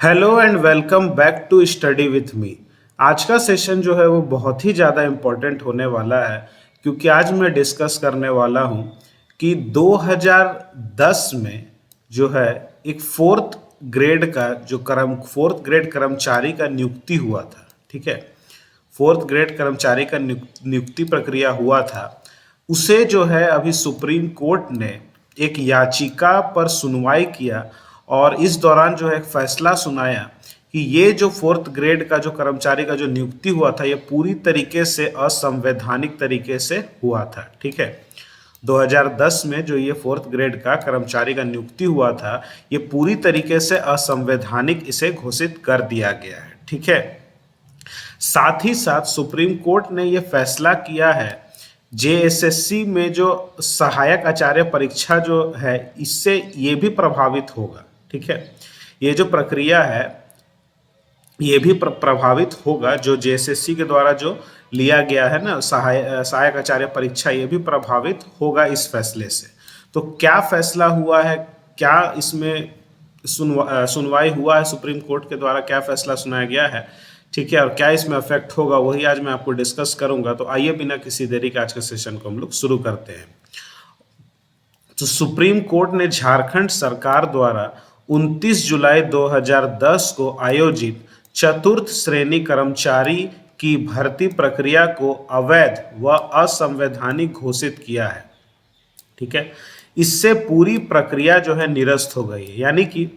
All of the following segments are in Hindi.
Hello and welcome back to study with me. आज का सेशन जो है वो बहुत ही ज़्यादा इम्पोर्टेंट होने वाला है, क्योंकि आज मैं डिस्कस करने वाला हूँ कि 2010 में जो है एक फोर्थ ग्रेड कर्मचारी का नियुक्ति हुआ था। ठीक है, फोर्थ ग्रेड कर्मचारी का नियुक्ति प्रक्रिया हुआ था। उसे जो है अभी सुप्रीम कोर्ट ने एक याचिका पर सुनवाई किया और इस दौरान जो है एक फैसला सुनाया कि ये जो फोर्थ ग्रेड का जो कर्मचारी का जो नियुक्ति हुआ था ये पूरी तरीके से असंवैधानिक तरीके से हुआ था। ठीक है, 2010 में जो ये फोर्थ ग्रेड का कर्मचारी का नियुक्ति हुआ था ये पूरी तरीके से असंवैधानिक इसे घोषित कर दिया गया है। ठीक है, साथ ही साथ सुप्रीम कोर्ट ने यह फैसला किया है जेएसएससी में जो सहायक आचार्य परीक्षा जो है इससे ये भी प्रभावित होगा। ठीक है, ये जो प्रक्रिया है ये भी प्रभावित होगा, जो जेएसएससी के द्वारा जो लिया गया है ना सहायक आचार्य परीक्षा, ये भी प्रभावित होगा इस फैसले से। तो क्या फैसला हुआ है, क्या इसमें सुनवाई हुआ है सुप्रीम कोर्ट के द्वारा, क्या फैसला सुनाया गया है, ठीक है, और क्या इसमें अफेक्ट होगा, वही आज मैं आपको डिस्कस करूंगा। तो आइए बिना किसी देरी के आज के सेशन को हम लोग शुरू करते हैं। तो सुप्रीम कोर्ट ने झारखंड सरकार द्वारा 29 जुलाई 2010 को आयोजित चतुर्थ श्रेणी कर्मचारी की भर्ती प्रक्रिया को अवैध व असंवैधानिक घोषित किया है। ठीक है, इससे पूरी प्रक्रिया जो है निरस्त हो गई है, यानी कि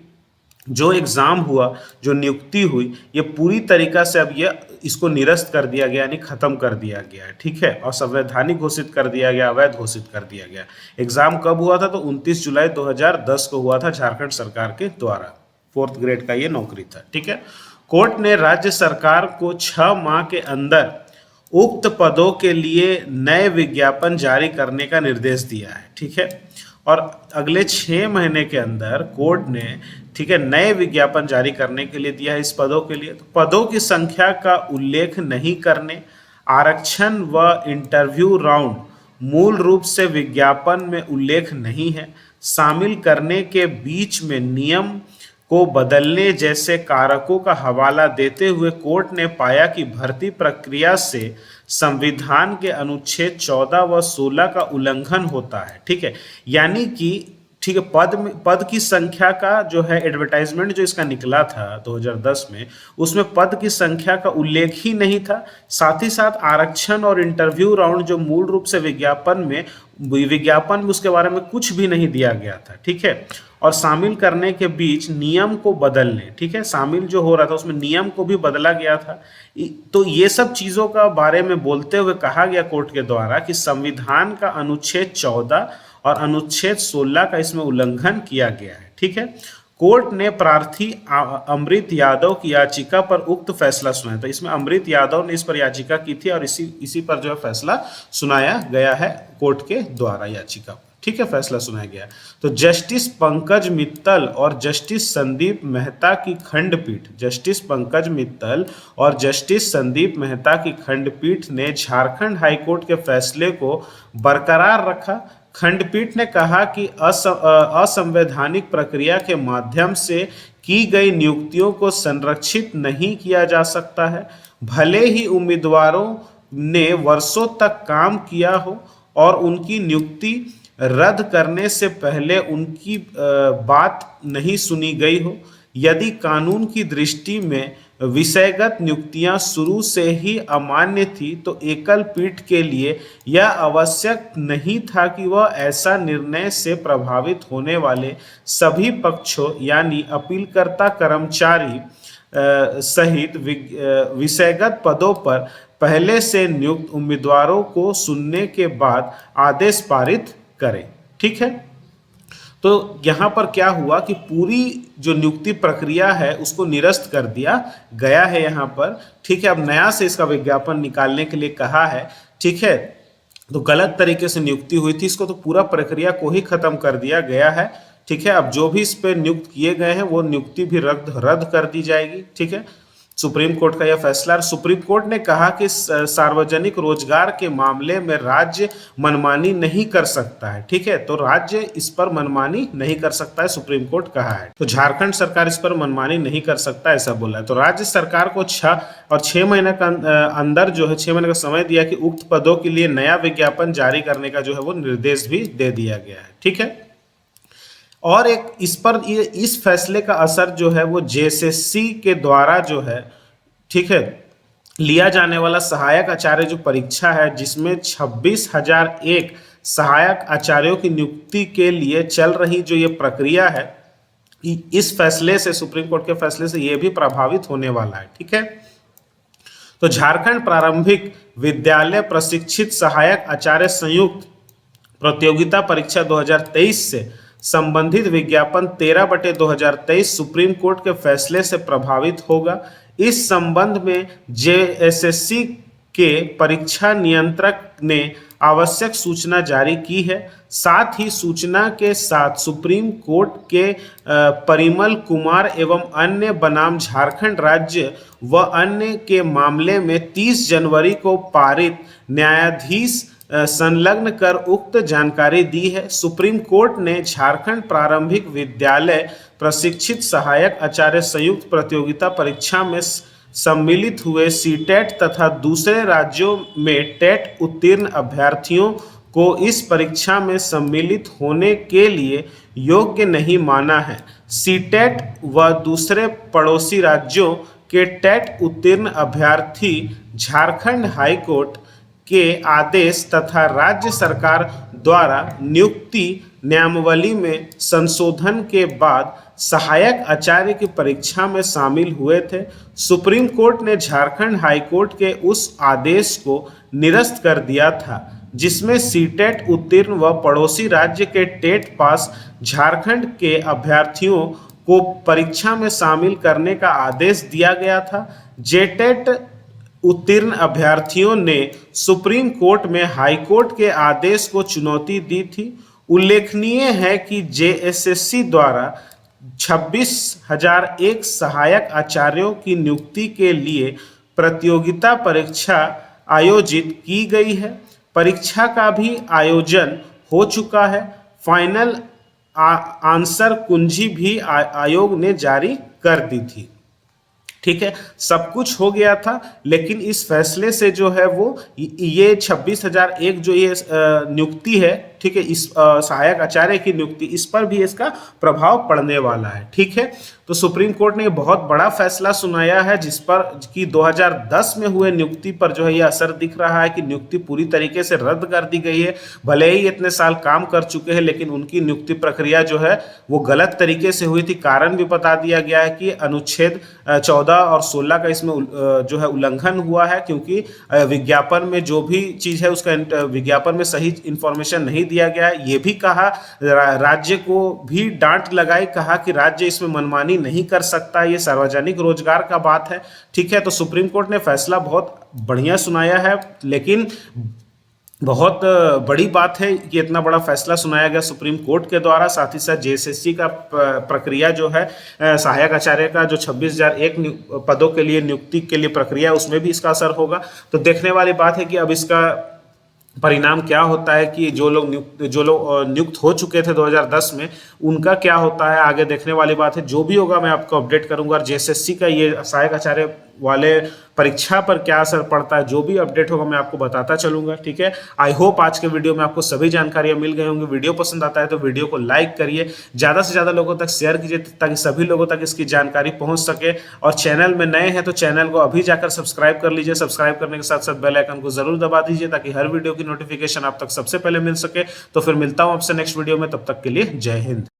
जो एग्जाम हुआ, जो नियुक्ति हुई, ये पूरी तरीका से अब ये इसको निरस्त कर दिया गया, यानी खत्म कर दिया गया है। ठीक है, और संवैधानिक घोषित कर दिया गया, अवैध घोषित कर दिया गया। एग्जाम कब हुआ था? तो 29 जुलाई 2010 को हुआ था झारखंड सरकार के द्वारा। फोर्थ ग्रेड का ये नौकरी था। ठीक है, कोर्ट ने राज्य सरकार को 6 माह के अंदर उक्त पदों के लिए नए विज्ञापन जारी करने का निर्देश दिया है। ठीक है, और अगले 6 महीने के अंदर कोर्ट ने, ठीक है, नए विज्ञापन जारी करने के लिए दिया है इस पदों के लिए। तो पदों की संख्या का उल्लेख नहीं करने, आरक्षण व इंटरव्यू राउंड मूल रूप से विज्ञापन में उल्लेख नहीं है, शामिल करने के बीच में नियम को बदलने जैसे कारकों का हवाला देते हुए कोर्ट ने पाया कि भर्ती प्रक्रिया से संविधान के अनुच्छेद 14 व 16 का उल्लंघन होता है। ठीक है, यानी कि, ठीक है, पद की संख्या का जो है एडवर्टाइजमेंट जो इसका निकला था 2010 में, उसमें पद की संख्या का उल्लेख ही नहीं था। साथ ही साथ आरक्षण और इंटरव्यू राउंड जो मूल रूप से विज्ञापन में उसके बारे में कुछ भी नहीं दिया गया था। ठीक है, और शामिल करने के बीच नियम को बदलने, ठीक है, शामिल जो हो रहा था उसमें नियम को भी बदला गया था। तो ये सब चीजों का बारे में बोलते हुए कहा गया कोर्ट के द्वारा कि संविधान का अनुच्छेद 14 और अनुच्छेद 16 का इसमें उल्लंघन किया गया है। ठीक है, कोर्ट ने प्रार्थी अमृत यादव की याचिका पर उक्त फैसला सुनाया। तो इसमें अमृत यादव ने इस पर याचिका की थी और इसी पर जो है फैसला सुनाया गया है कोर्ट के द्वारा, याचिका पर। ठीक है, फैसला सुनाया गया। तो जस्टिस पंकज मित्तल और जस्टिस संदीप मेहता की खंडपीठ ने झारखंड हाईकोर्ट के फैसले को बरकरार रखा। खंडपीठ ने कहा कि असंवैधानिक प्रक्रिया के माध्यम से की गई नियुक्तियों को संरक्षित नहीं किया जा सकता है, भले ही उम्मीदवारों ने वर्षों तक काम किया हो और उनकी नियुक्ति रद्द करने से पहले उनकी बात नहीं सुनी गई हो। यदि कानून की दृष्टि में विषयगत नियुक्तियां शुरू से ही अमान्य थी तो एकल पीठ के लिए यह आवश्यक नहीं था कि वह ऐसा निर्णय से प्रभावित होने वाले सभी पक्षों यानी अपीलकर्ता, कर्मचारी सहित विषयगत पदों पर पहले से नियुक्त उम्मीदवारों को सुनने के बाद आदेश पारित करें। ठीक है, तो यहाँ पर क्या हुआ कि पूरी जो नियुक्ति प्रक्रिया है उसको निरस्त कर दिया गया है यहाँ पर। ठीक है, अब नया से इसका विज्ञापन निकालने के लिए कहा है। ठीक है, तो गलत तरीके से नियुक्ति हुई थी, इसको तो पूरा प्रक्रिया को ही खत्म कर दिया गया है। ठीक है, अब जो भी इस पे नियुक्त किए गए हैं वो नियुक्ति भी रद्द कर दी जाएगी। ठीक है, सुप्रीम कोर्ट का यह फैसला। सुप्रीम कोर्ट ने कहा कि सार्वजनिक रोजगार के मामले में राज्य मनमानी नहीं कर सकता है, ठीक है, तो राज्य इस पर मनमानी नहीं कर सकता है, सुप्रीम कोर्ट कहा है। तो झारखंड सरकार इस पर मनमानी नहीं कर सकता ऐसा बोला है। तो राज्य सरकार को 6 महीने का अंदर जो है 6 महीने का समय दिया कि उक्त पदों के लिए नया विज्ञापन जारी करने का जो है वो निर्देश भी दे दिया गया है, ठीक है। और एक इस फैसले का असर जो है वो जेएसएससी के द्वारा जो है, ठीक है, लिया जाने वाला सहायक आचार्य जो परीक्षा है, जिसमें 26,001 सहायक आचार्यों की नियुक्ति के लिए चल रही जो ये प्रक्रिया है, इस फैसले से, सुप्रीम कोर्ट के फैसले से ये भी प्रभावित होने वाला है, ठीक है। तो झारखंड प्रारंभिक विद्यालय प्रशिक्षित सहायक आचार्य संयुक्त प्रतियोगिता परीक्षा 2023 से संबंधित विज्ञापन 13/2023 सुप्रीम कोर्ट के फैसले से प्रभावित होगा। इस संबंध में जेएसएससी के परीक्षा नियंत्रक ने आवश्यक सूचना जारी की है। साथ ही सूचना के साथ सुप्रीम कोर्ट के परिमल कुमार एवं अन्य बनाम झारखंड राज्य व अन्य के मामले में 30 जनवरी को पारित न्यायाधीश संलग्न कर उक्त जानकारी दी है। सुप्रीम कोर्ट ने झारखंड प्रारंभिक विद्यालय प्रशिक्षित सहायक आचार्य संयुक्त प्रतियोगिता परीक्षा में सम्मिलित हुए सीटेट तथा दूसरे राज्यों में टेट उत्तीर्ण अभ्यर्थियों को इस परीक्षा में सम्मिलित होने के लिए योग्य नहीं माना है। सीटेट व दूसरे पड़ोसी राज्यों के टेट उत्तीर्ण अभ्यर्थी झारखंड हाईकोर्ट के आदेश तथा राज्य सरकार द्वारा नियुक्ति नियमावली में संशोधन के बाद सहायक आचार्य की परीक्षा में शामिल हुए थे। सुप्रीम कोर्ट ने झारखंड हाईकोर्ट के उस आदेश को निरस्त कर दिया था जिसमें सीटेट उत्तीर्ण व पड़ोसी राज्य के टेट पास झारखंड के अभ्यर्थियों को परीक्षा में शामिल करने का आदेश दिया गया था। जेटेट उत्तीर्ण अभ्यर्थियों ने सुप्रीम कोर्ट में हाईकोर्ट के आदेश को चुनौती दी थी। उल्लेखनीय है कि जेएसएससी द्वारा 26,001 सहायक आचार्यों की नियुक्ति के लिए प्रतियोगिता परीक्षा आयोजित की गई है। परीक्षा का भी आयोजन हो चुका है। फाइनल आंसर कुंजी भी आयोग ने जारी कर दी थी, ठीक है, सब कुछ हो गया था। लेकिन इस फैसले से जो है वो ये 26,001 जो ये नियुक्ति है, ठीक है, इस सहायक आचार्य की नियुक्ति, इस पर भी इसका प्रभाव पड़ने वाला है, ठीक है। तो सुप्रीम कोर्ट ने बहुत बड़ा फैसला सुनाया है जिस पर कि 2010 में हुए नियुक्ति पर जो है ये असर दिख रहा है कि नियुक्ति पूरी तरीके से रद्द कर दी गई है। भले ही इतने साल काम कर चुके हैं लेकिन उनकी नियुक्ति प्रक्रिया जो है वो गलत तरीके से हुई थी। कारण भी बता दिया गया है कि अनुच्छेद 14 और 16 का इसमें जो है उल्लंघन हुआ है, क्योंकि विज्ञापन में जो भी चीज़ है उसका विज्ञापन में सही इंफॉर्मेशन नहीं दिया गया है। ये भी कहा, राज्य को भी डांट लगाई, कहा कि राज्य इसमें मनमानी नहीं कर सकता, ये सार्वजनिक रोजगार का बात है, ठीक है। तो सुप्रीम कोर्ट ने फैसला बहुत बढ़िया सुनाया है, लेकिन बहुत बड़ी बात है कि इतना बड़ा फैसला सुनाया गया सुप्रीम कोर्ट के द्वारा। साथ ही साथ जेएसएससी का प्रक्रिया जो है सहायक आचार्य का जो 26,001 पदों के लिए नियुक्ति के लिए प्रक्रिया, उसमें भी इसका असर होगा। तो देखने वाली बात है कि अब इसका परिणाम क्या होता है कि जो लोग नियुक्त हो चुके थे 2010 में, उनका क्या होता है आगे देखने वाली बात है। जो भी होगा मैं आपको अपडेट करूंगा। और जेएसएससी का ये सहायक आचार्य वाले परीक्षा पर क्या असर पड़ता है, जो भी अपडेट होगा मैं आपको बताता चलूंगा, ठीक है। आई होप आज के वीडियो में आपको सभी जानकारियां मिल गई होंगी। वीडियो पसंद आता है तो वीडियो को लाइक करिए, ज़्यादा से ज़्यादा लोगों तक शेयर कीजिए ताकि सभी लोगों तक इसकी जानकारी पहुंच सके। और चैनल में नए हैं तो चैनल को अभी जाकर सब्सक्राइब कर लीजिए। सब्सक्राइब करने के साथ साथ बेल आइकन को जरूर दबा दीजिए ताकि हर वीडियो की नोटिफिकेशन आप तक सबसे पहले मिल सके। तो फिर मिलता हूँ आपसे नेक्स्ट वीडियो में, तब तक के लिए जय हिंद।